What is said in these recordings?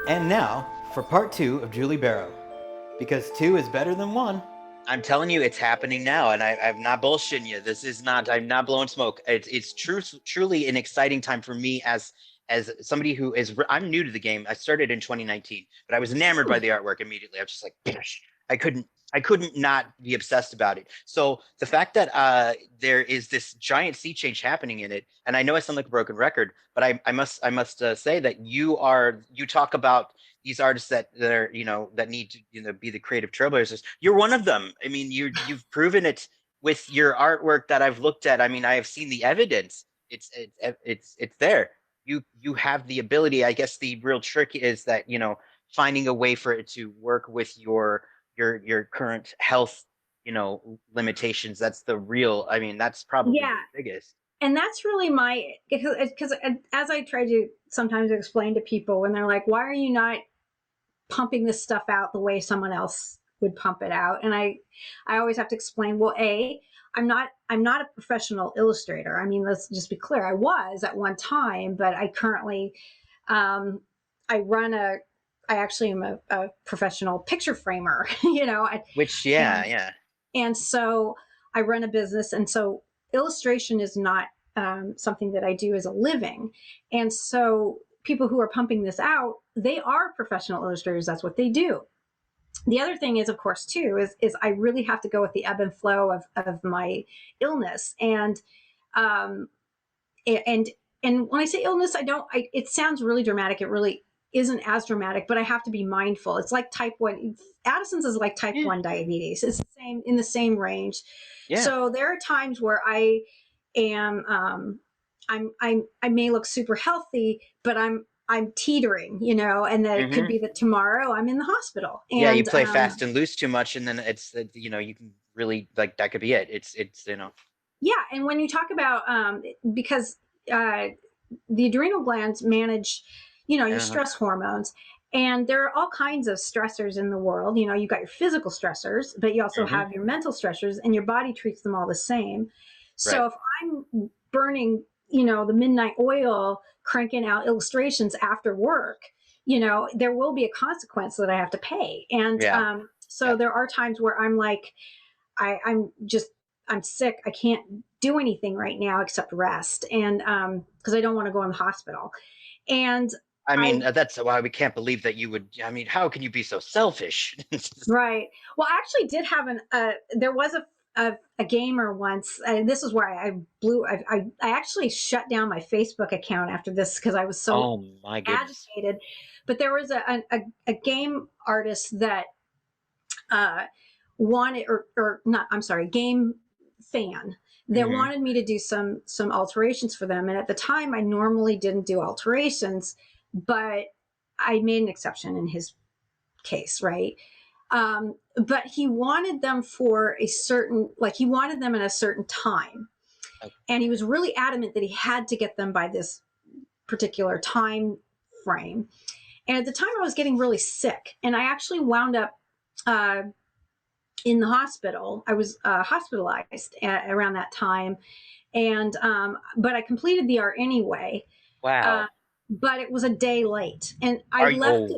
And now for part 2 of Julie Baroh, because 2 is better than 1. I'm telling you, it's happening now, and I'm not bullshitting you. This is not. I'm not blowing smoke. It's truly an exciting time for me as somebody who is. I'm new to the game. I started in 2019, but I was enamored by the artwork immediately. I was just like, I couldn't not be obsessed about it. So the fact that there is this giant sea change happening in it, and I know I sound like a broken record, but I must say that you talk about these artists that are that need to be the creative trailblazers. You're one of them. I mean, you've proven it with your artwork that I've looked at. I mean, I have seen the evidence. It's there. You have the ability. I guess the real trick is that finding a way for it to work with your current health limitations. That's the real. I mean, that's probably Yeah. the biggest. And that's really because as I try to sometimes explain to people when they're like, why are you not pumping this stuff out the way someone else would pump it out? And I always have to explain, well, I'm not a professional illustrator. I mean, let's just be clear. I was at one time, but I currently, I actually am a professional picture framer, Which, and, yeah. and so I run a business. And so illustration is not something that I do as a living. And so people who are pumping this out, they are professional illustrators. That's what they do. The other thing is, of course, too, is I really have to go with the ebb and flow of my illness. Um, and when I say illness, it sounds really dramatic. It really isn't as dramatic, but I have to be mindful. It's like type 1. Addison's is like type Yeah. 1 diabetes. It's the same, in the same range. Yeah. So there are times where I am, I may look super healthy, but I'm teetering, and that it could be that tomorrow I'm in the hospital. And Yeah, you play fast and loose too much, and then it's you can really, like, that could be it. It's yeah. And when you talk about because the adrenal glands manage, your stress hormones. And there are all kinds of stressors in the world. You've got your physical stressors, but you also have your mental stressors, and your body treats them all the same. So if I'm burning, the midnight oil, cranking out illustrations after work, there will be a consequence that I have to pay. And so there are times where I'm like, I'm sick. I can't do anything right now except rest. And because I don't want to go in the hospital. And I mean, that's why we can't believe that you would. I mean, how can you be so selfish? Right. Well, I actually did have there was a gamer once, and this is where I actually shut down my Facebook account after this because I was so Oh my goodness. agitated. But there was a game artist that wanted, or not, I'm sorry, game fan that wanted me to do some alterations for them. And at the time, I normally didn't do alterations, but I made an exception in his case, right? But he wanted them for he wanted them in a certain time. And he was really adamant that he had to get them by this particular time frame. And at the time I was getting really sick, and I actually wound up in the hospital. I was hospitalized around that time. And, but I completed the art anyway. Wow. But it was a day late, and I left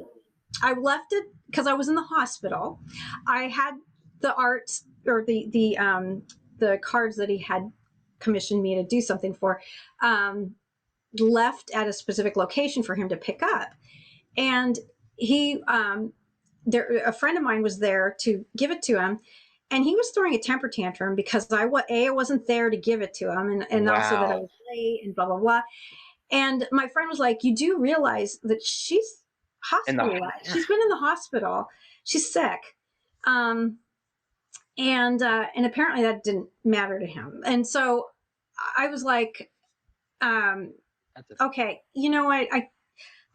it because I was in the hospital. I had the art, or the cards that he had commissioned me to do something for, left at a specific location for him to pick up. And a friend of mine was there to give it to him, and he was throwing a temper tantrum because I wasn't there to give it to him, and also that I was late and blah blah blah. And my friend was like, you do realize that she's hospitalized. She's been in the hospital. She's sick. And apparently that didn't matter to him. And so I was like, okay, you know what? I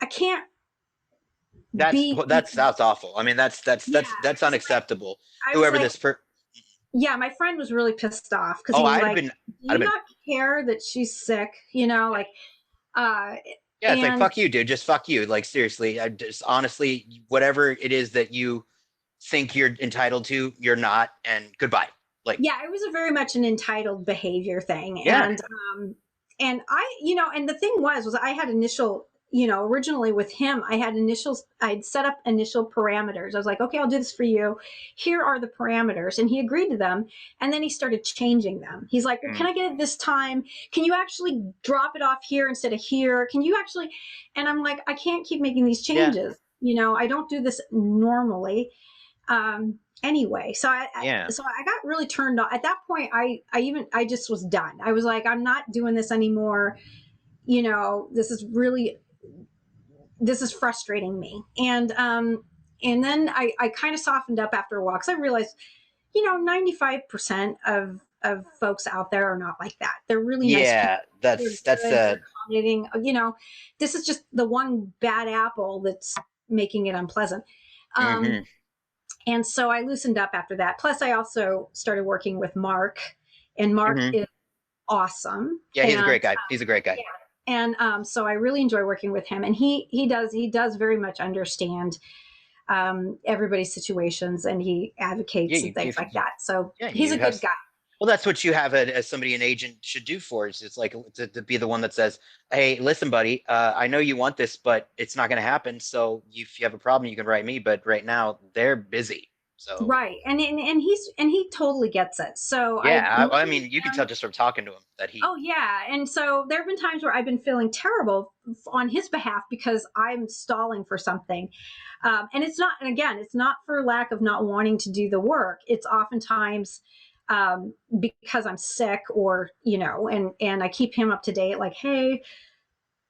can't. That's awful. I mean, that's unacceptable. Whoever this person. Yeah, my friend was really pissed off because he was like, do you not care that she's sick? Yeah, it's like, fuck you, dude. Just fuck you. Like, seriously, I just honestly, whatever it is that you think you're entitled to, you're not, and goodbye. Like, yeah, it was a very much an entitled behavior thing. Yeah. And I, and the thing was I had initial, originally with him, I'd set up initial parameters. I was like, okay, I'll do this for you. Here are the parameters. And he agreed to them. And then he started changing them. He's like, well, can I get it this time? Can you actually drop it off here instead of here? Can you actually? And I'm like, I can't keep making these changes. I don't do this normally. Anyway, so I got really turned on at that point. I just was done. I was like, I'm not doing this anymore. This is frustrating me. And then I kind of softened up after a while, because I realized, 95% of folks out there are not like that. They're really nice people. They're accommodating. This is just the one bad apple that's making it unpleasant. And so I loosened up after that. Plus, I also started working with Mark, and Mark is awesome. Yeah, he's a great guy. He's a great guy. Yeah. And so I really enjoy working with him, and he does very much understand everybody's situations, and he advocates and things like that. So he's a good guy. Well, that's what you have as somebody, an agent should do for. It's like to be the one that says, hey, listen, buddy, I know you want this, but it's not going to happen. So if you have a problem, you can write me. But right now they're busy. So right. And he totally gets it. So yeah, I mean, you can tell just from talking to him that he. Oh yeah. And so there have been times where I've been feeling terrible on his behalf because I'm stalling for something. And it's not for lack of not wanting to do the work. It's oftentimes because I'm sick, or, and I keep him up to date, like, hey,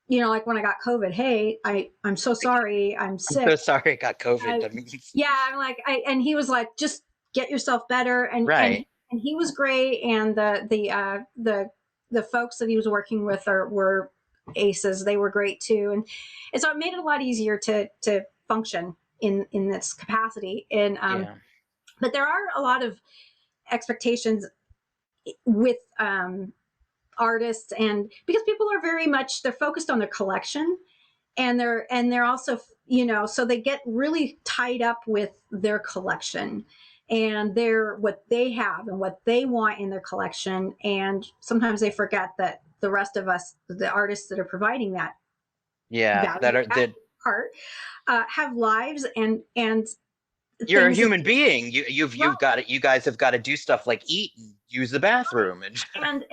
like when I got COVID, hey, I'm so sorry. I'm sick. I'm so sorry I got COVID. I'm like, and he was like, just get yourself better. And, right. and he was great. And the folks that he was working with were aces. They were great too. And so it made it a lot easier to function in this capacity. And, but there are a lot of expectations with artists, and because people are very much, they're focused on their collection, and they're also, so they get really tied up with their collection and what they have and what they want in their collection. And sometimes they forget that the rest of us, the artists that are providing that part, have lives, and you're a human being. You guys have got to do stuff like eat and use the bathroom, and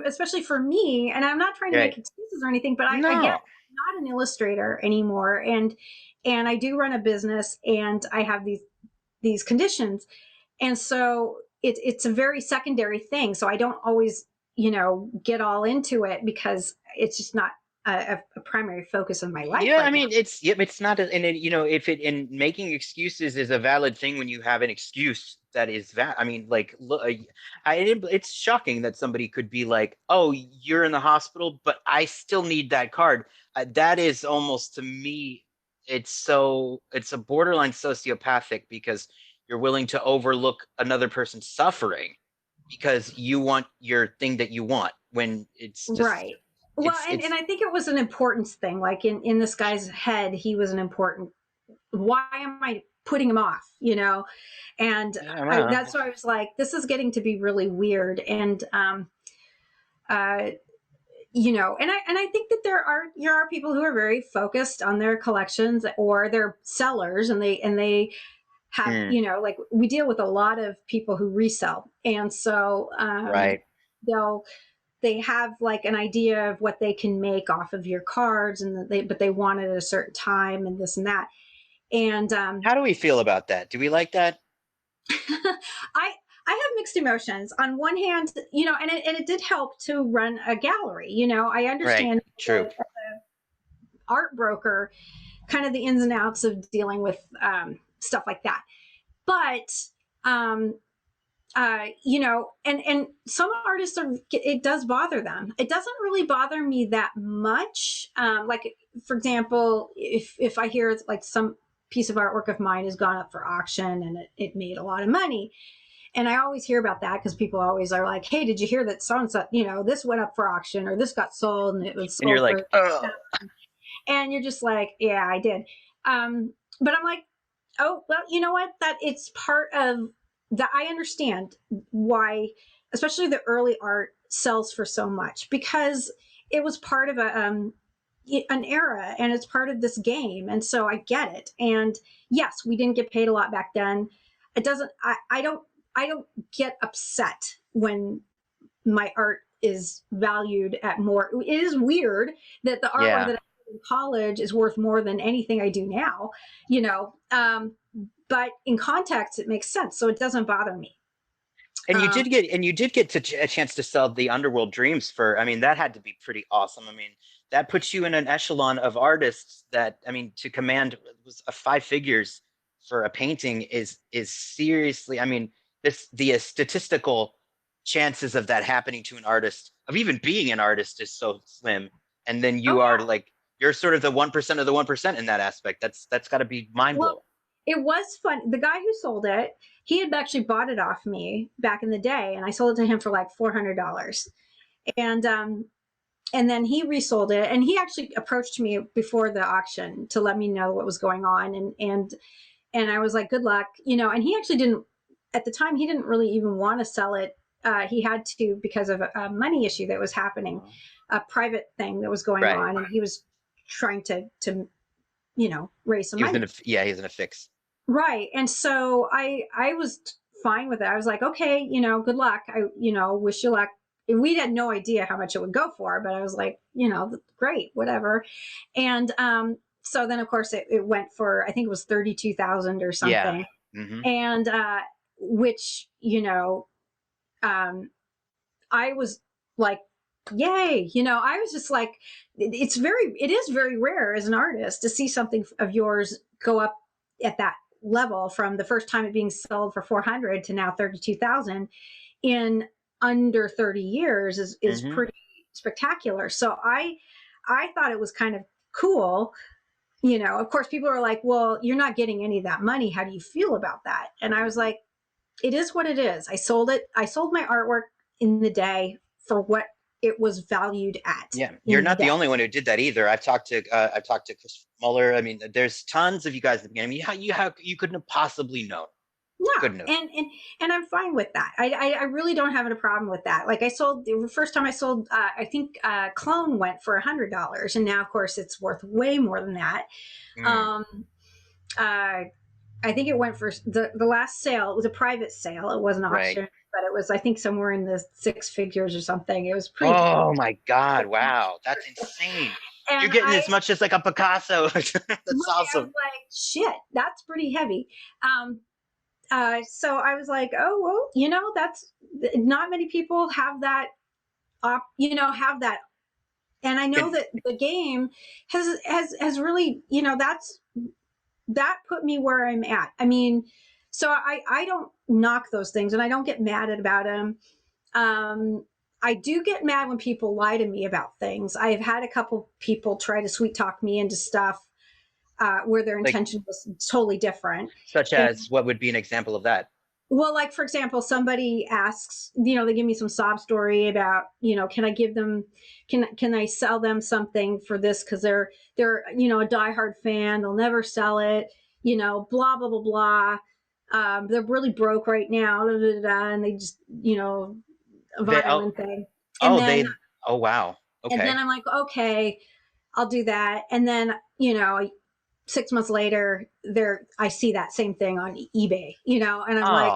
especially for me. And I'm not trying to make excuses or anything, but I get not an illustrator anymore, and I do run a business, and I have these conditions, and so it's a very secondary thing. So I don't always get all into it, because it's just not a primary focus of my life. Yeah, I mean, it's not, and making excuses is a valid thing when you have an excuse that is I mean, like, it's shocking that somebody could be like, oh, you're in the hospital, but I still need that card. That is almost, to me, it's a borderline sociopathic, because you're willing to overlook another person's suffering because you want your thing that you want, when it's just right. Well, and I think it was an importance thing. Like in this guy's head, he was an important. Why am I putting him off? And that's why I was like, this is getting to be really weird. And and I think that there are people who are very focused on their collections, or they're sellers, and they have like, we deal with a lot of people who resell, and so right. They have like an idea of what they can make off of your cards, but they want it at a certain time, and this and that. And how do we feel about that? Do we like that? I have mixed emotions. On one hand, and it did help to run a gallery. I understand True. the art broker, kind of the ins and outs of dealing with stuff like that. But and some artists it does bother them. It doesn't really bother me that much. Like, for example, if I hear like some piece of artwork of mine has gone up for auction and it made a lot of money. And I always hear about that, because people always are like, hey, did you hear that so-and-so, this went up for auction, or this got sold and it was sold. And you're like, oh. And you're just like, yeah, I did. But I'm like, oh, well, you know what? That it's part of that. I understand why, especially the early art sells for so much, because it was part of an era, and it's part of this game. And so I get it. And yes, we didn't get paid a lot back then. It doesn't, I don't get upset when my art is valued at more. It is weird that the artwork Yeah. that I did in college is worth more than anything I do now, you know. But in context, it makes sense. So it doesn't bother me. And Um, you did get to a chance to sell the Underworld Dreams for, I mean, that had to be pretty awesome. I mean, that puts you in an echelon of artists that, I mean, to command was five figures for a painting is seriously, I mean, the statistical chances of that happening to an artist, of even being an artist, is so slim. And then oh you are yeah. like, you're sort of the 1% of the 1% in that aspect. That's got to be mind blowing. Well, it was fun. The guy who sold it, he had actually bought it off me back in the day, and I sold it to him for like $400. And then he resold it, and he actually approached me before the auction to let me know what was going on, and I was like, good luck, you know. And he actually didn't, at the time, he didn't really even want to sell it. He had to, because of a money issue that was happening, a private thing that was going Right. on, and he was trying to raise some He was money. he's in a fix. Right. And so I was fine with it. I was like, okay, you know, good luck. I, you know, wish you luck. We had no idea how much it would go for, but I was like, you know, great, whatever. And so then of course it went for, I think it was 32,000 or something. Yeah. Mm-hmm. And which, you know, I was like, yay, you know. I was just like, it is very rare as an artist to see something of yours go up at that level, from the first time it being sold for 400 to now 32,000 in under 30 years is Mm-hmm. pretty spectacular. So I thought it was kind of cool. You know, of course people are like, well, you're not getting any of that money, how do you feel about that? And I was like, it is what it is. I sold my artwork in the day for what it was valued at. Yeah, you're not the only one who did that either. I've talked to Chris Muller. I mean, there's tons of you guys at the beginning. I mean, you couldn't have possibly known. Yeah, couldn't have. And I'm fine with that. I really don't have a problem with that. Like, I sold the first time I sold, I think Clone went for $100, and now of course it's worth way more than that. I think it went for the last sale. It was a private sale. It wasn't an auction, Right. but it was, I think, somewhere in the six figures or something. It was pretty. Oh my God! Wow, that's insane. And you're getting as much as like a Picasso. That's awesome. I was like, shit, that's pretty heavy. So I was like, oh well, you know, that's not many people have that. Have that. And I know that the game has really, you know, that put me where I'm at. I mean, so I don't knock those things, and I don't get mad about them. I do get mad when people lie to me about things. I've had a couple people try to sweet talk me into stuff where their intention was totally different. Such as, what would be an example of that? Well, like, for example, somebody asks, you know, they give me some sob story about, you know, can I sell them something for this? Cause they're, you know, a diehard fan. They'll never sell it, you know, blah, blah, blah, blah. They're really broke right now. Da, da, da, and they just, you know, a violent thing. And oh, wow. Okay. And then I'm like, okay, I'll do that. And then, you know, 6 months later, I see that same thing on eBay, you know, and I'm like,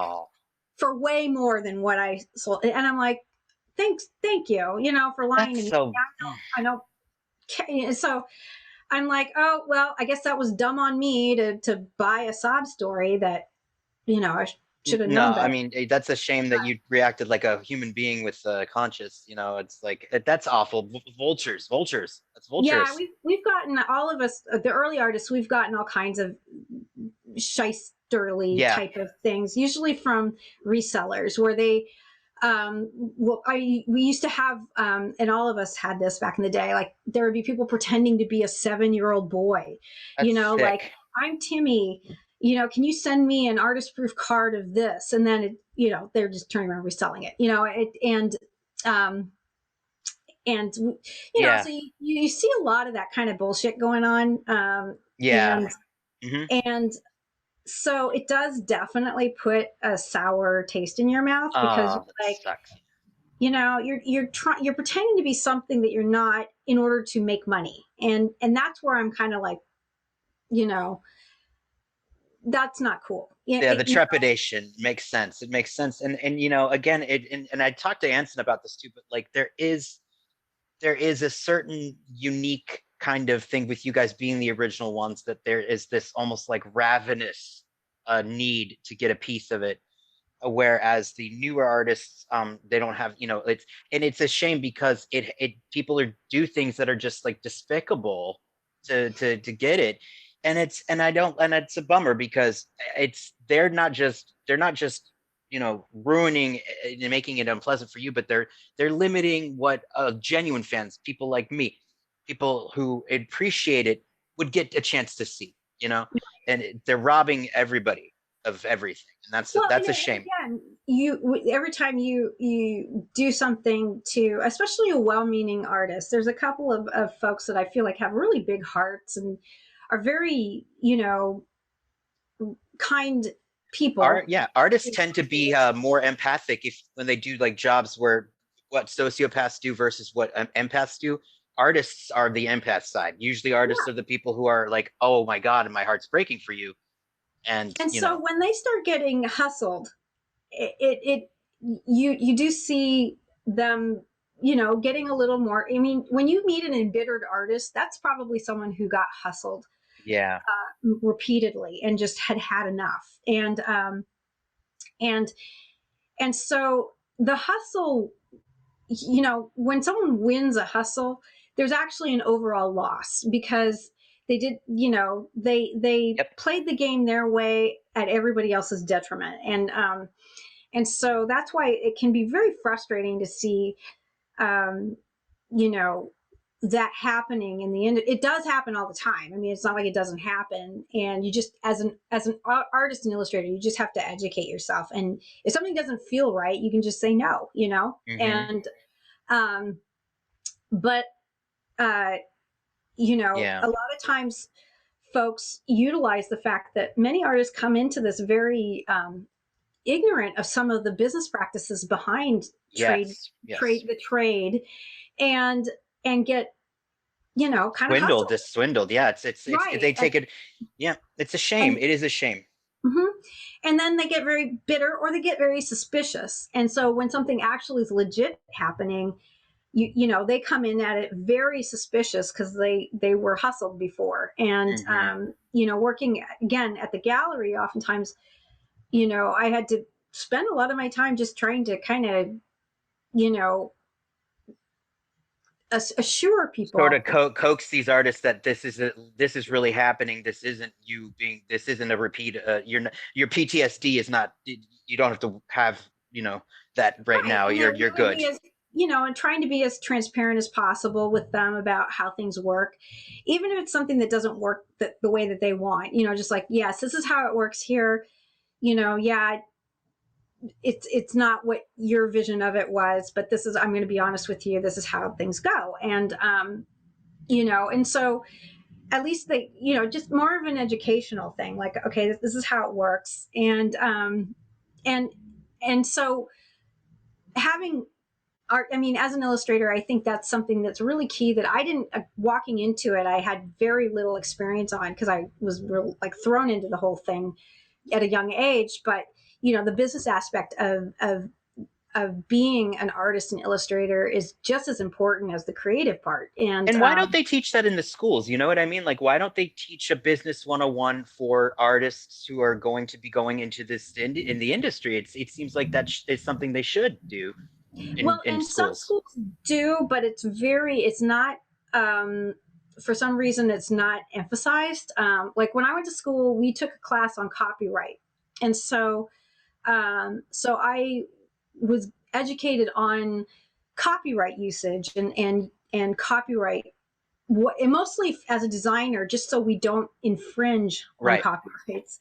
for way more than what I sold. And I'm like, thank you, you know, for lying to me. So, I don't. So I'm like, oh, well, I guess that was dumb on me to buy a sob story that, you know, I should have known. No, I mean, that's a shame that you reacted like a human being with conscience. You know, it's like, that's awful. Vultures. That's vultures. Yeah, we've gotten, all of us, the early artists, we've gotten all kinds of shysterly type of things, usually from resellers, where they, we used to have, and all of us had this back in the day, like there would be people pretending to be a 7-year-old boy. That's you know, sick. like, I'm Timmy, you know, can you send me an artist proof card of this? And then, you know, they're just turning around reselling it, you know, and you know, so you see a lot of that kind of bullshit going on. And so it does definitely put a sour taste in your mouth, because like, sucks. You know, you're pretending to be something that you're not in order to make money. And that's where I'm kind of like, that's not cool. Yeah, the trepidation makes sense. It makes sense. And again, and I talked to Anson about this too, but like there is a certain unique kind of thing with you guys being the original ones, that there is this almost like ravenous need to get a piece of it, whereas the newer artists, they don't have, it's a shame, because it people do things that are just like despicable to get it. And it's a bummer, because they're not just ruining and making it unpleasant for you, but they're limiting what genuine fans, people like me, people who appreciate it, would get a chance to see, and they're robbing everybody of everything, and that's a shame. Again, every time you do something to, especially a well-meaning artist, there's a couple of folks that I feel like have really big hearts and are very kind people. Artists tend to be more empathic when they do like jobs where what sociopaths do versus what empaths do. Artists are the empath side. Usually artists are the people who are like, oh my god, and my heart's breaking for you. And so when they start getting hustled, you do see them getting a little more. I mean, when you meet an embittered artist, that's probably someone who got hustled repeatedly and just had enough. And so the hustle, when someone wins a hustle, there's actually an overall loss, because they did, they played the game their way at everybody else's detriment. And so that's why it can be very frustrating to see, that happening in the end. It does happen all the time. I mean, it's not like it doesn't happen. And you just, as an artist and illustrator, you just have to educate yourself. And if something doesn't feel right, you can just say no, and, but, a lot of times folks utilize the fact that many artists come into this very, ignorant of some of the business practices behind the trade, and get kind of swindled. Yeah, it's right. They take it. Yeah, it's a shame. It is a shame. Mm-hmm. And then they get very bitter, or they get very suspicious. And so when something actually is legit happening, they come in at it very suspicious, because they were hustled before. And working again at the gallery, oftentimes I had to spend a lot of my time just trying to kind of, assure people, sort of coax these artists that this is really happening. This isn't a repeat. Your PTSD is not. You don't have to have that right now. You're good. And trying to be as transparent as possible with them about how things work, even if it's something that doesn't work the way that they want. Just like, yes, this is how it works here. It's not what your vision of it was, but I'm going to be honest with you, this is how things go. And and so at least they, just more of an educational thing, like, okay, this is how it works. And so having art, I mean, as an illustrator, I think that's something that's really key, that I didn't, walking into it, I had very little experience on, because I was like thrown into the whole thing at a young age. But the business aspect of being an artist and illustrator is just as important as the creative part. And why don't they teach that in the schools? You know what I mean? Like, why don't they teach a business 101 for artists who are going to be going into this in the industry? It seems like that is something they should do. In schools. Some schools do, but it's not. For some reason, it's not emphasized. Like when I went to school, we took a class on copyright, and so I was educated on copyright usage and copyright, and mostly as a designer, just so we don't infringe on copyrights.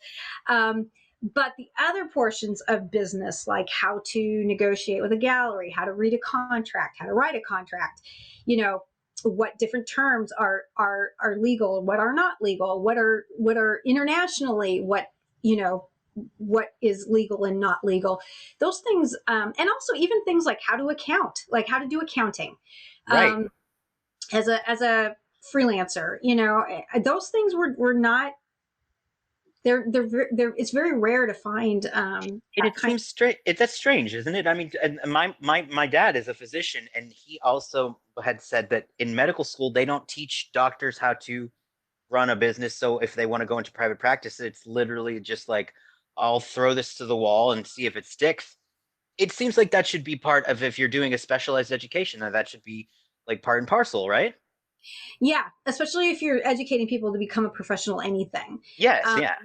But the other portions of business, like how to negotiate with a gallery, how to read a contract, how to write a contract, what different terms are legal, what are not legal, what are internationally, what is legal and not legal, those things, and also even things like how to account, like how to do accounting. Right. as a freelancer. You know, those things were not. They're it's very rare to find that It kind. seems strange. That's strange, isn't it? I mean, and my dad is a physician, and he also had said that in medical school they don't teach doctors how to run a business. So if they want to go into private practice, it's literally just like, I'll throw this to the wall and see if it sticks. It seems like that should be part of, if you're doing a specialized education, that should be like part and parcel, right? Yeah, especially if you're educating people to become a professional anything. Yes, Um, yeah.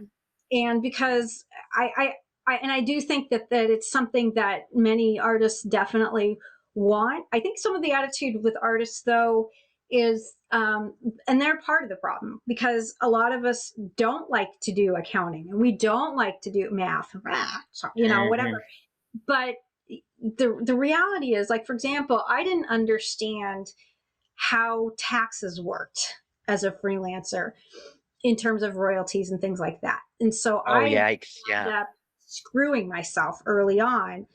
and because I do think that it's something that many artists definitely want. I think some of the attitude with artists though is and they're part of the problem, because a lot of us don't like to do accounting and we don't like to do math, you know, Hmm. whatever. But the reality is, like, for example, I didn't understand how taxes worked as a freelancer in terms of royalties and things like that. And so Oh, I yikes. wound Yeah. up screwing myself early on,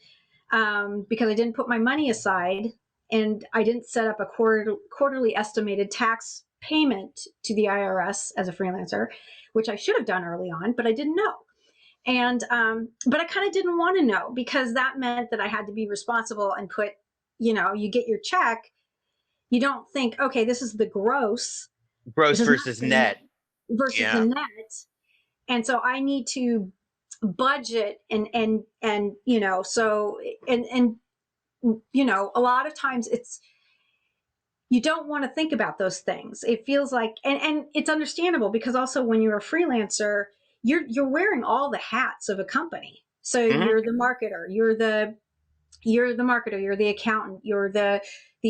because I didn't put my money aside and I didn't set up a quarterly estimated tax payment to the IRS as a freelancer, which I should have done early on, but I didn't know. And but I kind of didn't want to know, because that meant that I had to be responsible and put, you know, you get your check, you don't think, okay, this is the gross, Gross this is not versus the net net. versus the Yeah. net. And so I need to budget and you know, so and you know, a lot of times it's, you don't want to think about those things. It feels like, and it's understandable, because also when you're a freelancer, you're wearing all the hats of a company. So Hmm. you're the marketer, you're the marketer, you're the accountant, you're the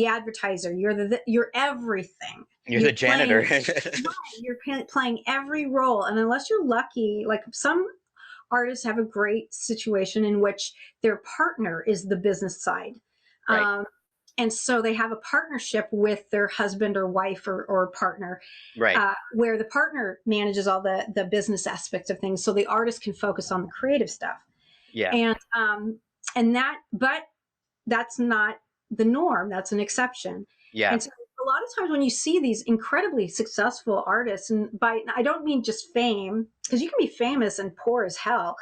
advertiser, you're everything. You're the You're playing, janitor. right, you're playing every role. And unless you're lucky, like some artists have a great situation in which their partner is the business side. Right. Um, and so they have a partnership with their husband or wife or partner, Right. where the partner manages all the business aspects of things, so the artist can focus on the creative stuff. Yeah. And that, but that's not the norm. That's an exception. Yeah. And so a lot of times when you see these incredibly successful artists, and by, I don't mean just fame, because you can be famous and poor as hell,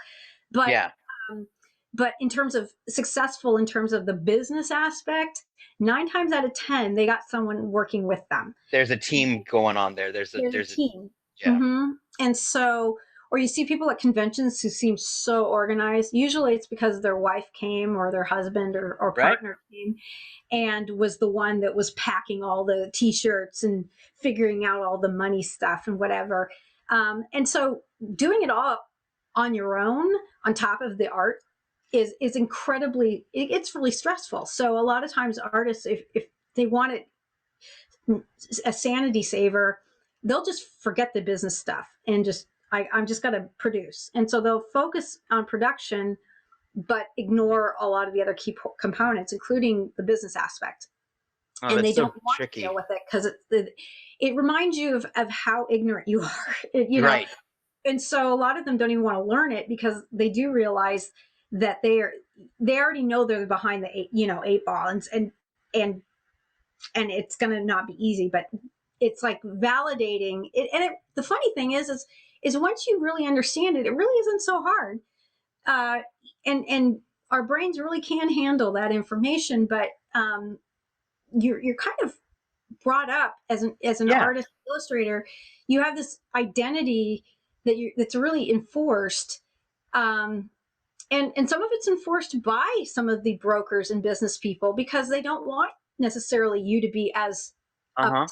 but Yeah. um, but in terms of successful, in terms of the business aspect, 9 times out of 10 they got someone working with them. There's a team going on there. There's a There's a there's a team. yeah. Hmm. And so, or you see people at conventions who seem so organized. Usually it's because their wife came or their husband or Right? partner came and was the one that was packing all the t-shirts and figuring out all the money stuff and whatever. And so doing it all on your own on top of the art is incredibly, it's really stressful. So a lot of times artists, if they want it a sanity saver, they'll just forget the business stuff and just, I'm just going to produce. And so they'll focus on production, but ignore a lot of the other key components, including the business aspect. Oh, And that's they so don't want to deal tricky. with it because it reminds you of how ignorant you are, you know? Right. And so a lot of them don't even want to learn it, because they do realize that they already know they're behind the eight ball, and and it's going to not be easy, but it's like validating it. And the funny thing is once you really understand it, it really isn't so hard. Uh, and our brains really can handle that information, but you're kind of brought up as an Yeah. artist illustrator. You have this identity that's really enforced. Um, and some of it's enforced by some of the brokers and business people, because they don't want necessarily you to be as up Uh-huh.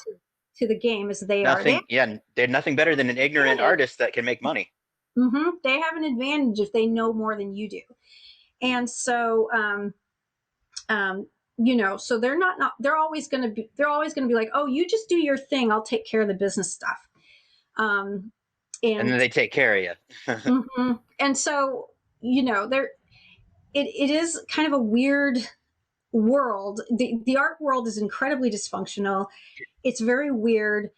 to the game as they are. Nothing. Yeah, they're nothing better than an ignorant artist that can make money. They have an advantage if they know more than you do. And so um, so they're always going to be like, oh, you just do your thing, I'll take care of the business stuff. um, And then and they take care of you. and so there, it is kind of a weird world. The art world is incredibly dysfunctional. It's very weird.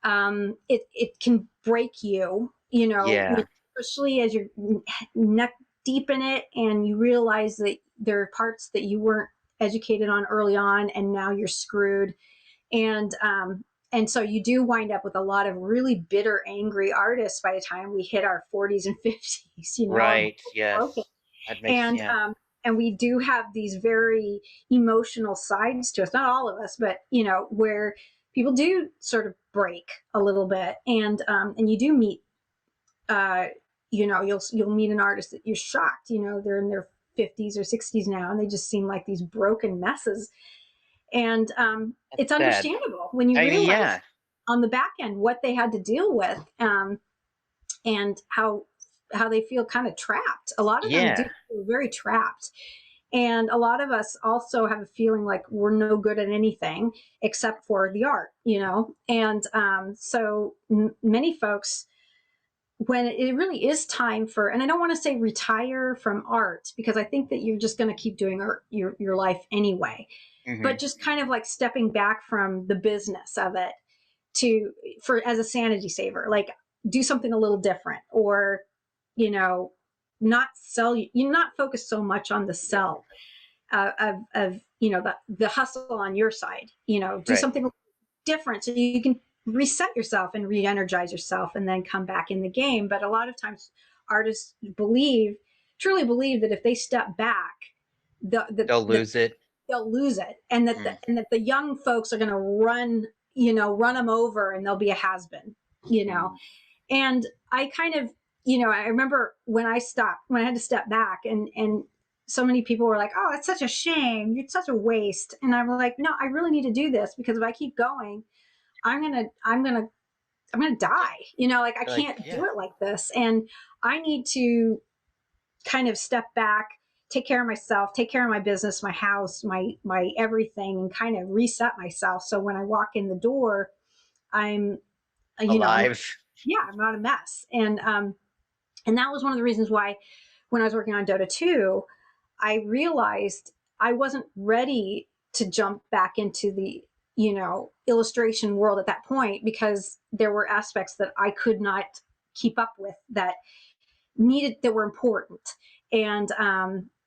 It can break you, Yeah. especially as you're neck deep in it and you realize that there are parts that you weren't educated on early on and now you're screwed. And so you do wind up with a lot of really bitter, angry artists by the time we hit our 40s and 50s, you know, Right. broken. Yes. That makes, And yeah. and we do have these very emotional sides to us, not all of us, but you know, where people do sort of break a little bit. And you do meet you know, you'll meet an artist that you're shocked, you know, they're in their 50s or 60s now and they just seem like these broken messes. And That's it's sad. understandable when you I mean, realize yeah. on the back end what they had to deal with, and how they feel kind of trapped. A lot of them do Yeah. feel very trapped. And a lot of us also have a feeling like we're no good at anything except for the art, you know? And so many folks, when it really is time for, and I don't want to say retire from art because I think that you're just going to keep doing art, your life anyway, Hmm. but just kind of like stepping back from the business of it to, for, as a sanity saver, like do something a little different, or, you know, not sell, you not focus so much on the sell of you know, the hustle on your side, you know, do Right. something different so you can reset yourself and re-energize yourself and then come back in the game. But a lot of times artists truly believe that if they step back, They'll the lose it. they'll lose it, and Mm. that the young folks are going to run, you know, run them over, and they'll be a has-been, you know. Mm. And I kind of, you know, I remember when I had to step back, and so many people were like, oh, it's such a shame, it's such a waste. And I'm like, no, I really need to do this because if I keep going, I'm gonna die, you know, like I Like, can't do yeah. it like this. And I need to kind of step back, take care of myself, take care of my business, my house, my everything, and kind of reset myself. So when I walk in the door, I'm, you know, Alive. yeah, I'm not a mess. And that was one of the reasons why when I was working on Dota 2, I realized I wasn't ready to jump back into the, you know, illustration world at that point, because there were aspects that I could not keep up with that were important. And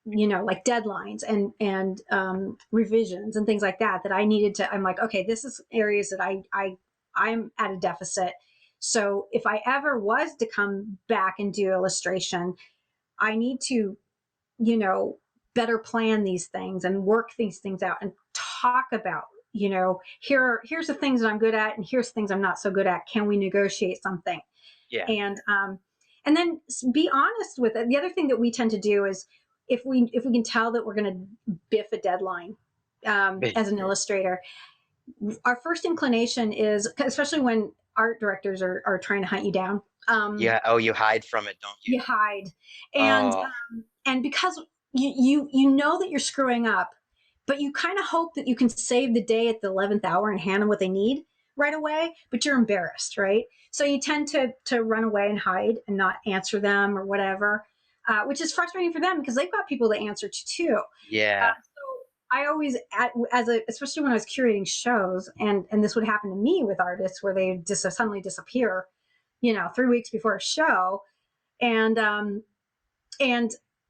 you know, like deadlines and revisions and things like that I needed to. I'm like, okay, this is areas that I'm at a deficit. So if I ever was to come back and do illustration, I need to, you know, better plan these things and work these things out and talk about, you know, here's the things that I'm good at and here's things I'm not so good at. Can we negotiate something? Yeah. And then be honest with it. The other thing that we tend to do is if we can tell that we're going to biff a deadline, as an illustrator, our first inclination is, especially when art directors are trying to hunt you down, Yeah. Oh, you hide from it, don't you? you hide. and Oh, and because you know that you're screwing up, but you kind of hope that you can save the day at the 11th hour and hand them what they need right away, but you're embarrassed, right? So you tend to run away and hide and not answer them or whatever, which is frustrating for them because they've got people to answer to too. yeah. So I always, especially when I was curating shows, and this would happen to me with artists where they just suddenly disappear, you know, 3 weeks before a show. And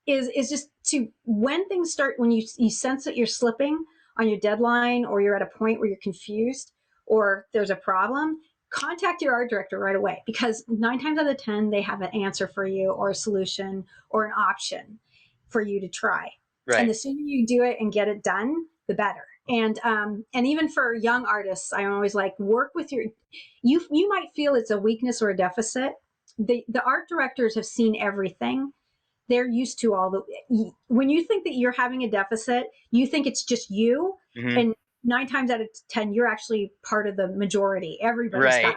is just to, when things start, when you sense that you're slipping on your deadline, or you're at a point where you're confused or there's a problem, contact your art director right away, because 9 times out of 10 they have an answer for you, or a solution, or an option for you to try. And Right. the sooner you do it and get it done, the better. And even for young artists, I'm always like, work with you might feel it's a weakness or a deficit. The art directors have seen everything. They're used to all the, when you think that you're having a deficit, you think it's just you. Hmm. And 9 times out of 10, you're actually part of the majority. Everybody's got Right.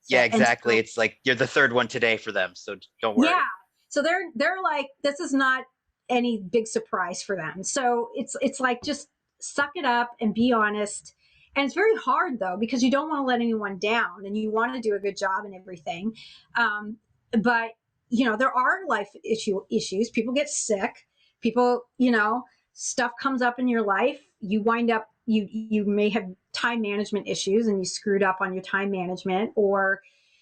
Yeah, it. And exactly. so, It's like you're the third one today for them, so don't yeah. worry. So they're like, this is not any big surprise for them. So it's like, just suck it up and be honest. And it's very hard though, because you don't want to let anyone down and you want to do a good job and everything. But you know, there are issues. People get sick. People, you know, stuff comes up in your life. You wind up, you may have time management issues and you screwed up on your time management, or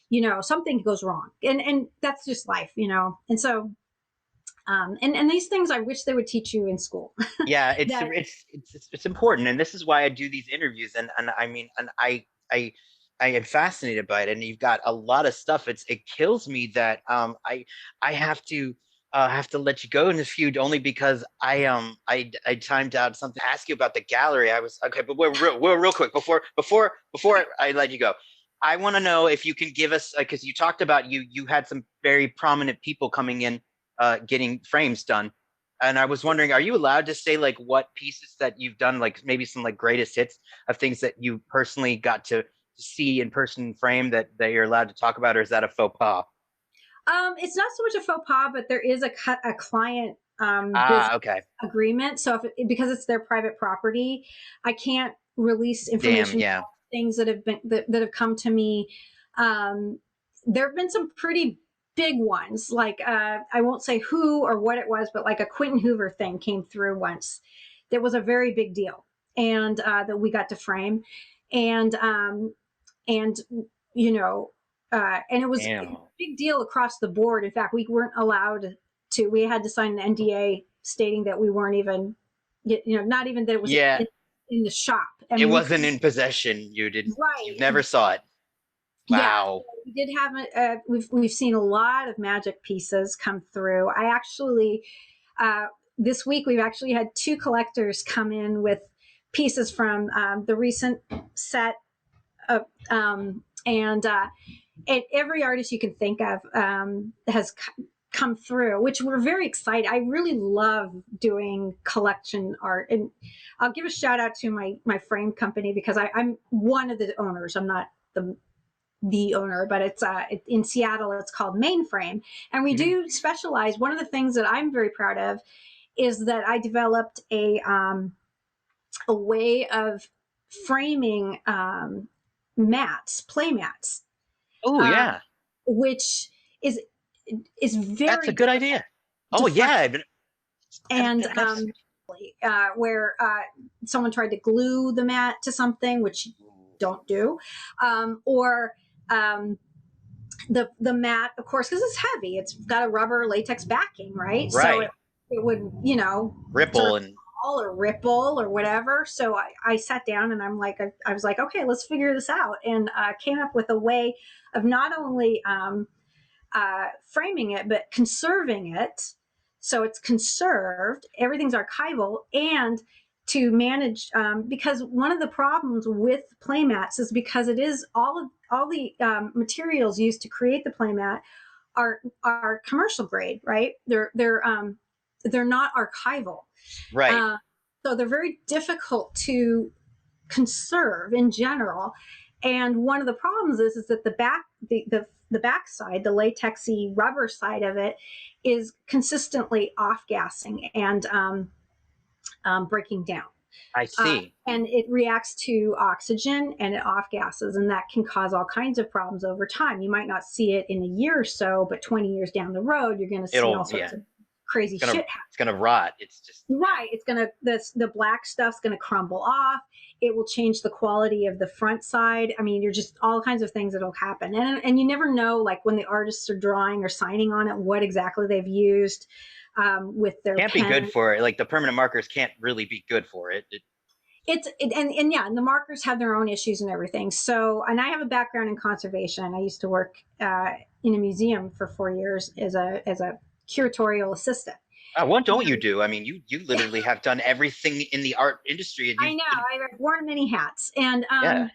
you know, something goes wrong, and that's just life, you know. And so And these things I wish they would teach you in school. Yeah, That it's important, and this is why I do these interviews. And I mean, and I am fascinated by it. And you've got a lot of stuff. It kills me that I have to let you go in a few, only because I timed out something to ask you about the gallery. I was okay, but we're real quick before I let you go. I want to know if you can give us, because you talked about you had some very prominent people coming in, getting frames done. And I was wondering, are you allowed to say like what pieces that you've done, like maybe some like greatest hits of things that you personally got to see in person frame that you're allowed to talk about, or is that a faux pas? it's not so much a faux pas, but there is a client business Ah, okay. agreement. So because it's their private property, I can't release Damn, information yeah. about things that have been that have come to me. Um, there have been some pretty big ones, like I won't say who or what it was, but like a Quentin Hoover thing came through once. That was a very big deal, and that we got to frame, and and you know, and it was a Damn. big deal across the board. In fact, we weren't allowed to. We had to sign an NDA stating that we weren't even, not even that it was Yeah, in the shop. I it mean, we wasn't couldn't. in possession. You Right. never saw it. Yeah. Wow. We did have we've seen a lot of magic pieces come through. I actually this week we've actually had two collectors come in with pieces from the recent set of and every artist you can think of has come through, which we're very excited. I really love doing collection art, and I'll give a shout out to my frame company, because I'm one of the owners. I'm not the owner, but it's in Seattle. It's called Mainframe, and we Mhm. do specialize. One of the things that I'm very proud of is that I developed a way of framing play mats, Oh uh, yeah, which is is that's a very good difficult idea. to Oh frame. yeah, And that's where someone tried to glue the mat to something, which you don't do, or um, the mat, of course, because it's heavy. It's got a rubber latex backing, right? So right. it would, sort of Ripple and fall or ripple or whatever. So I sat down and I was like, okay, let's figure this out, and came up with a way of not only framing it, but conserving it. So it's conserved, everything's archival, and to manage, because one of the problems with playmats is because it is all the materials used to create the playmat are commercial grade, right? They're not archival, right. uh, so they're very difficult to conserve in general. And one of the problems is that the back side, the latexy rubber side of it, is consistently off gassing and breaking down. I see. And it reacts to oxygen and it off gases, and that can cause all kinds of problems over time. You might not see it in a year or so, but 20 years down the road, you're going to see all sorts Yeah. of crazy It's gonna shit. it's gonna rot. It's just Right. It's going to, the black stuff's going to crumble off. It will change the quality of the front side. I mean, you're just all kinds of things that'll happen. And you never know, like when the artists are drawing or signing on it, what exactly they've used with their can't be pen. good for it. Like the permanent markers can't really be good for it. And yeah, and the markers have their own issues and everything. So, and I have a background in conservation. I used to work in a museum for 4 years as a curatorial assistant. What don't you do? I mean, you literally have done everything in the art industry, and I know I've worn many hats, and yeah.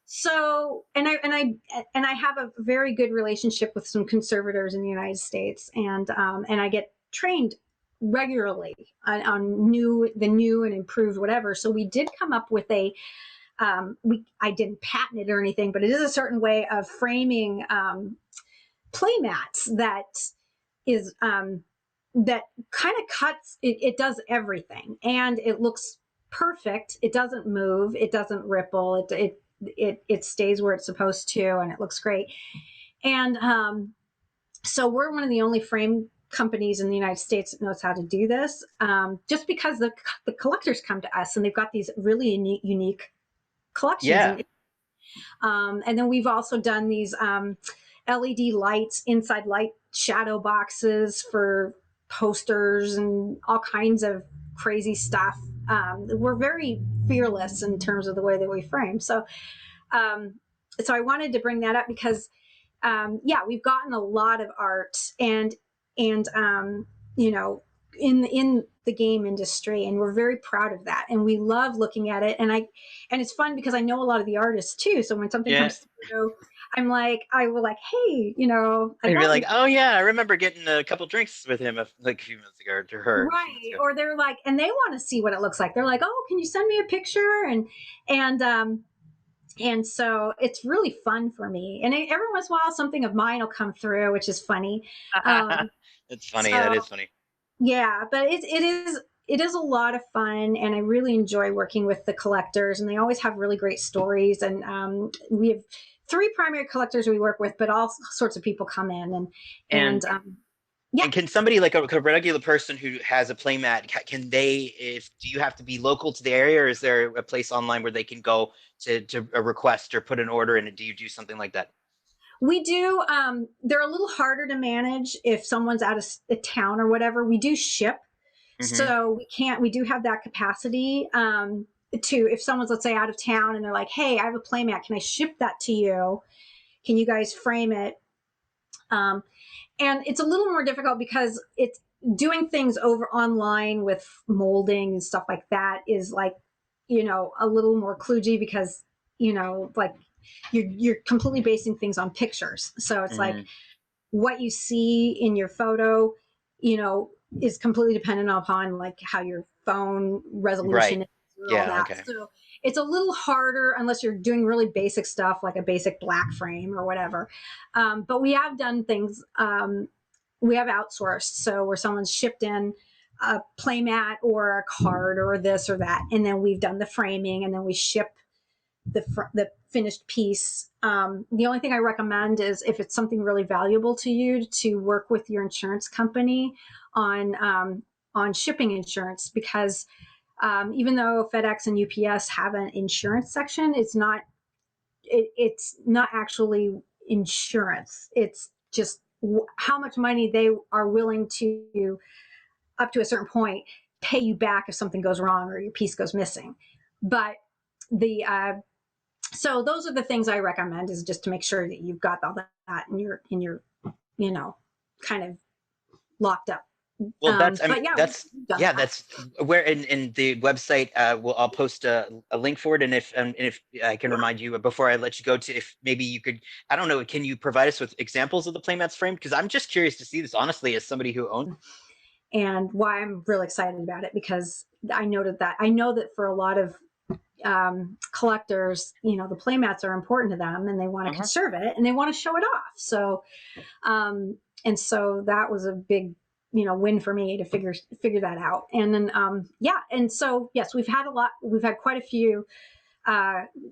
so and I have a very good relationship with some conservators in the United States, and I get trained regularly on the new and improved whatever. So we did come up with I didn't patent it or anything, but it is a certain way of framing playmats is that kind of cuts it does everything, and it looks perfect. It doesn't move, it doesn't ripple, it stays where it's supposed to, and it looks great. And so we're one of the only frame companies in the United States that knows how to do this, just because the collectors come to us and they've got these really unique collections. Yeah. And then we've also done these LED lights, inside light shadow boxes for posters and all kinds of crazy stuff. We're very fearless in terms of the way that we frame. Um, so I wanted to bring that up because, yeah, we've gotten a lot of art and you know, in the game industry, and we're very proud of that, and we love looking at it. And it's fun because I know a lot of the artists too. So when something Yeah. comes through, I will like, hey, I And you're got like, oh yeah, I remember getting a couple drinks with him like a few minutes ago, or to her a few minutes right. ago. Or they're like, and they want to see what it looks like. They're like, oh, can you send me a picture? And so it's really fun for me. And every once in a while, something of mine will come through, which is funny. Um, It's funny. That so is funny. yeah, but it is a lot of fun, and I really enjoy working with the collectors, and they always have really great stories. And we have three primary collectors we work with, but all sorts of people come in, And yeah. and can somebody like a regular person who has a playmat, can they? If do you have to be local to the area, or is there a place online where they can go to a request or put an order in? And do you do something like that? We do. They're a little harder to manage if someone's out of a town or whatever. We do ship, Mm-hmm. so we do have that capacity to, if someone's, let's say, out of town and they're like, hey, I have a playmat, can I ship that to you? Can you guys frame it? Um, and it's a little more difficult because it's doing things over online with molding and stuff like that is like, a little more kludgy because, like you're completely basing things on pictures. So it's like Mm-hmm. what you see in your photo, you know, is completely dependent upon like how your phone resolution Right. is and all Yeah. that. Okay. So it's a little harder unless you're doing really basic stuff like a basic black frame or whatever. But we have done things, we have outsourced. So where someone's shipped in a playmat or a card or this or that, and then we've done the framing, and then we ship the finished piece. The only thing I recommend is if it's something really valuable to you, to work with your insurance company on shipping insurance, because even though FedEx and UPS have an insurance section, it's not actually insurance. It's just how much money they are willing to, up to a certain point, pay you back if something goes wrong or your piece goes missing. But the so those are the things I recommend, is just to make sure that you've got all that in your kind of locked up. Well, I mean, But yeah, we've done yeah, that. that's where in the website. I'll post a link for it, and if I can remind you before I let you go, to if maybe you could, I don't know, can you provide us with examples of the playmats framed? Because I'm just curious to see this, honestly, as somebody who owns. And why I'm really excited about it, because I know that for a lot of collectors, the playmats are important to them, and they want to Uh-huh. conserve it and they want to show it off. So, and so that was a big, win for me to figure that out. And then, yeah. And so, yes, we've had quite a few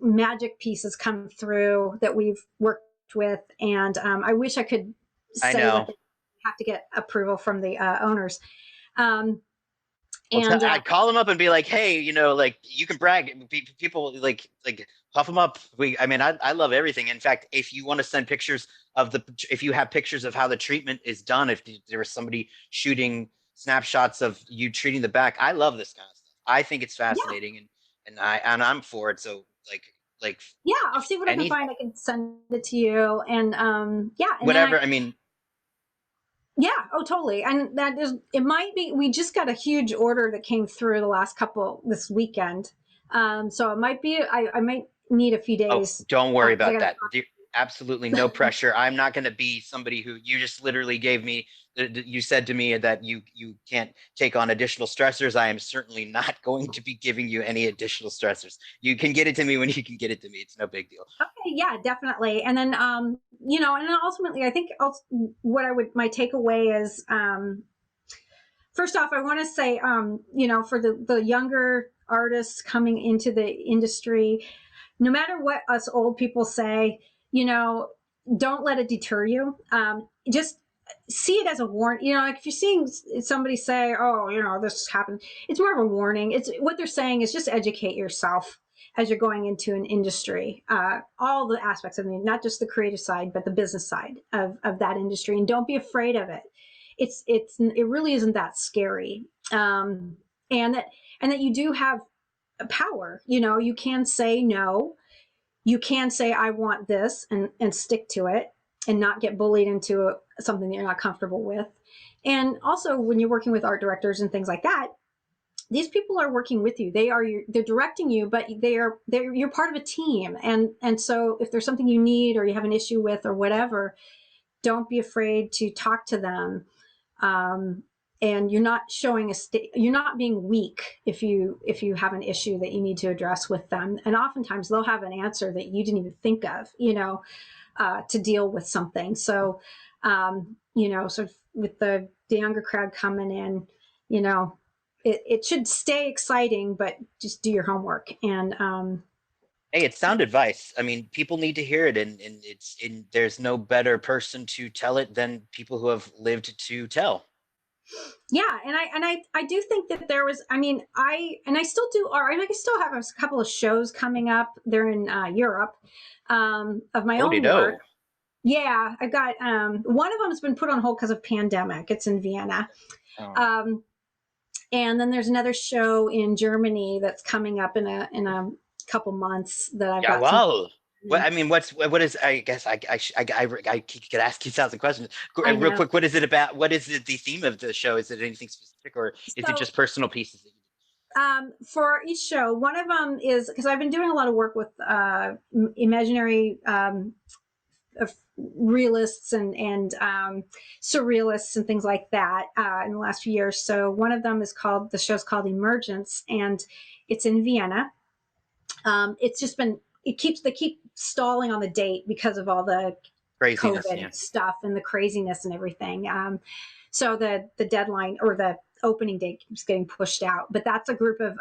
magic pieces come through that we've worked with. And I wish I could I say what know. they have to get approval from the owners. Um, Well, and I'd call them up and be like, "Hey, like you can brag. People like puff them up." I mean, I love everything. In fact, if you want to send pictures if you have pictures of how the treatment is done, if there was somebody shooting snapshots of you treating the back, I love this kind of stuff. I think it's yeah, fascinating, and I'm for it. So like yeah, I'll if see what I can any find. I can send it to you. And yeah, and then whatever. I mean, yeah, oh, totally. And it might be, we just got a huge order that came through this weekend. So it might be, I might need a few oh, days. don't worry 'Cause I about got that. Absolutely no pressure. I'm not going to be somebody who you just literally gave me. You said to me that you can't take on additional stressors. I am certainly not going to be giving you any additional stressors. You can get it to me when you can get it to me. It's no big deal. okay, yeah, definitely. And then, and then ultimately, I think also my takeaway is, first off, I want to say, for the younger artists coming into the industry, no matter what us old people say, don't let it deter you. Just see it as a warning. Like if you're seeing somebody say, "Oh, this happened," it's more of a warning. It's what they're saying is just educate yourself as you're going into an industry. All the aspects of it, not just the creative side, but the business side of that industry, and don't be afraid of it. it really isn't that scary. And that you do have power. You can say no. You can say, I want this, and stick to it and not get bullied into something that you're not comfortable with. And also, when you're working with art directors and things like that, these people are working with you. They're directing you, but you're part of a team. And so if there's something you need or you have an issue with or whatever, don't be afraid to talk to them. And you're not you're not being weak if you have an issue that you need to address with them. And oftentimes they'll have an answer that you didn't even think of, to deal with something. So, sort of with the younger crowd coming in, it should stay exciting, but just do your homework. And Hey, it's sound advice. I mean, people need to hear it, and there's no better person to tell it than people who have lived to tell. yeah, and I do think that there was, I still do art. I still have a couple of shows coming up. They're in Europe, of my own work. Yeah, I've got one of them has been put on hold because of pandemic. It's in Vienna. Oh. And then there's another show in Germany that's coming up in a couple months that I've got. Wow. What is, I guess I could ask you 1,000 questions real quick. What is it about? What is the theme of the show? Is it anything specific, or is it just personal pieces? For each show, one of them is, because I've been doing a lot of work with imaginary realists and surrealists and things like that in the last few years. So one of them the show's called Emergence, and it's in Vienna. It's just been, they keep stalling on the date because of all the craziness, COVID stuff and the craziness and everything. So the deadline, or the opening date, keeps getting pushed out. But that's a group of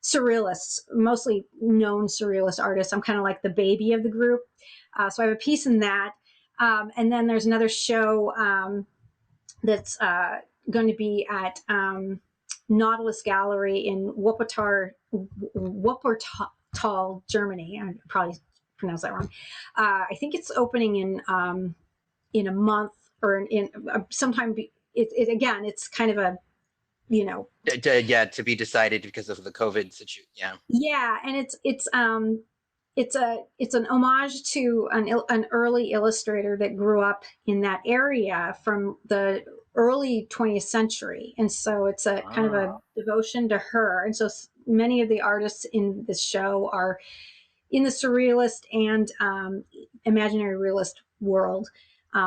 surrealists, mostly known surrealist artists. I'm kind of like the baby of the group. So I have a piece in that. And then there's another show that's going to be at Nautilus Gallery in Wuppertal, Germany. I probably pronounced that wrong. I think it's opening in a month, or in sometime. Again, it's kind of a, to be decided because of the COVID situation. Yeah, and it's an homage to an early illustrator that grew up in that area from the early 20th century. And so it's a kind of a devotion to her. And so many of the artists in this show are in the surrealist and imaginary realist world.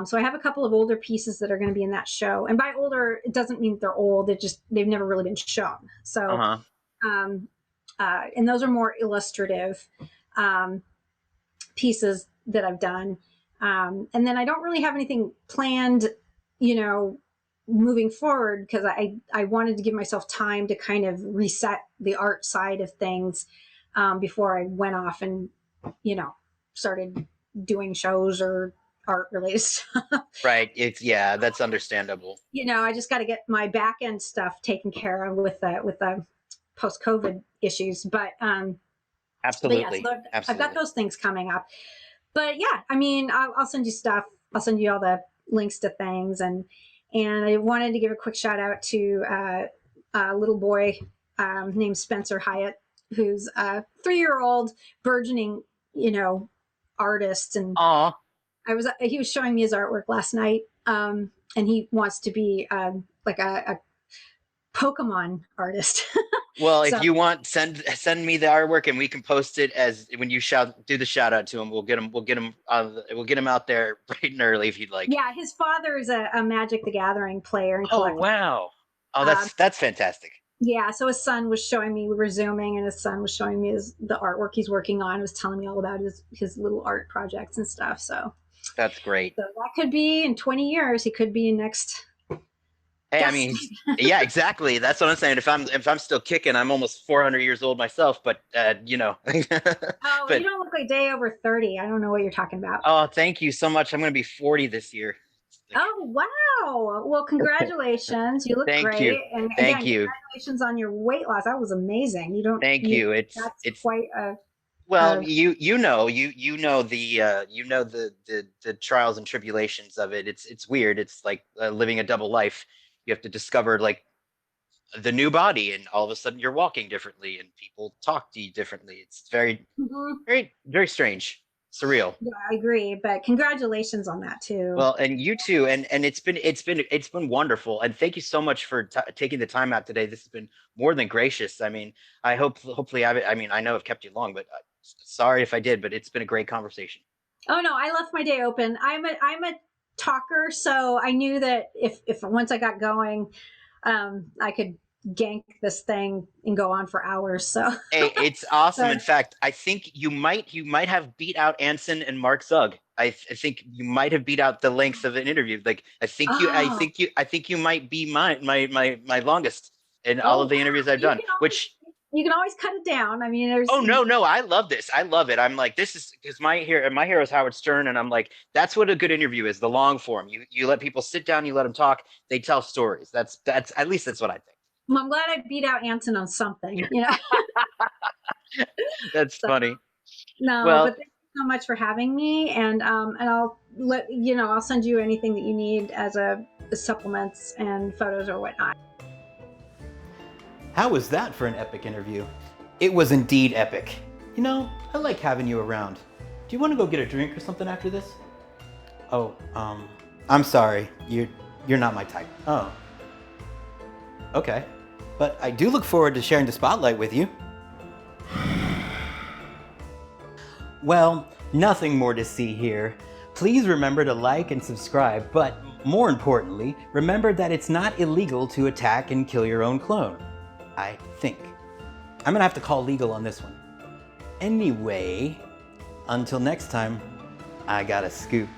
So I have a couple of older pieces that are going to be in that show. And by older, it doesn't mean they're old. They've never really been shown. So, and those are more illustrative pieces that I've done. And then I don't really have anything planned, moving forward, because I wanted to give myself time to kind of reset the art side of things before I went off and, started doing shows or art related stuff. Right. That's understandable. I just got to get my back end stuff taken care of with the post-COVID issues. But absolutely. But yeah, so I've got those things coming up. But yeah, I'll send you stuff. I'll send you all the links to things. And I wanted to give a quick shout out to a little boy named Spencer Hyatt, who's a 3-year-old burgeoning, artist. And he was showing me his artwork last night. And he wants to be like a Pokemon artist. Well, if you want, send me the artwork and we can post it as when you do the shout out to him. We'll get him out there bright and early if you'd like. Yeah, his father is a Magic the Gathering player and collector. Oh wow! Oh, that's fantastic. Yeah, so his son was showing me, we were Zooming, and his son was showing me the artwork he's working on. He was telling me all about his little art projects and stuff. So that's great. So that could be in 20 years. He could be next. Hey, yeah, exactly. That's what I'm saying. If I'm still kicking, I'm almost 400 years old myself, but Oh, you don't look like day over 30. I don't know what you're talking about. Oh, thank you so much. I'm going to be 40 this year. Oh, wow. Well, congratulations. You look great. And thank you. Congratulations on your weight loss. That was amazing. Thank you. It's quite a Well, of you know the trials and tribulations of it. It's weird. It's like living a double life. You have to discover like the new body, and all of a sudden you're walking differently, and people talk to you differently. It's very Mhm. very strange, surreal. Yeah, I agree. But congratulations on that too. Well, and you too, and it's been wonderful, and thank you so much for taking the time out today. This has been more than gracious. I mean, I hope hopefully I mean I know I've kept you long, but sorry if I did, but it's been a great conversation. Oh no, I left my day open. I'm a talker, so I knew that if once I got going, I could gank this thing and go on for hours. So, Hey, it's awesome. so In fact, I think you might have beat out Anson and Mark Zug. I think you might have beat out the length of an interview. Like oh I think you might be my longest in all oh of the wow, interviews I've done. Which you can always cut it down. I mean, oh no, I love this. I love it. I'm like this is because my hero is Howard Stern, and I'm like that's what a good interview is, the long form. You let people sit down, you let them talk, they tell stories. That's at least that's what I think. well, I'm glad I beat out Anson on something. That's So funny. no, but Well, thank you so much for having me, and I'll I'll send you anything that you need as a supplements and photos or whatnot. How was that for an epic interview? It was indeed epic. I like having you around. Do you want to go get a drink or something after this? Oh, I'm sorry. You're not my type. Oh. Okay. But I do look forward to sharing the spotlight with you. Well, nothing more to see here. Please remember to like and subscribe, but more importantly, remember that it's not illegal to attack and kill your own clone. I think. I'm gonna have to call legal on this one. Anyway, until next time, I got a scoop.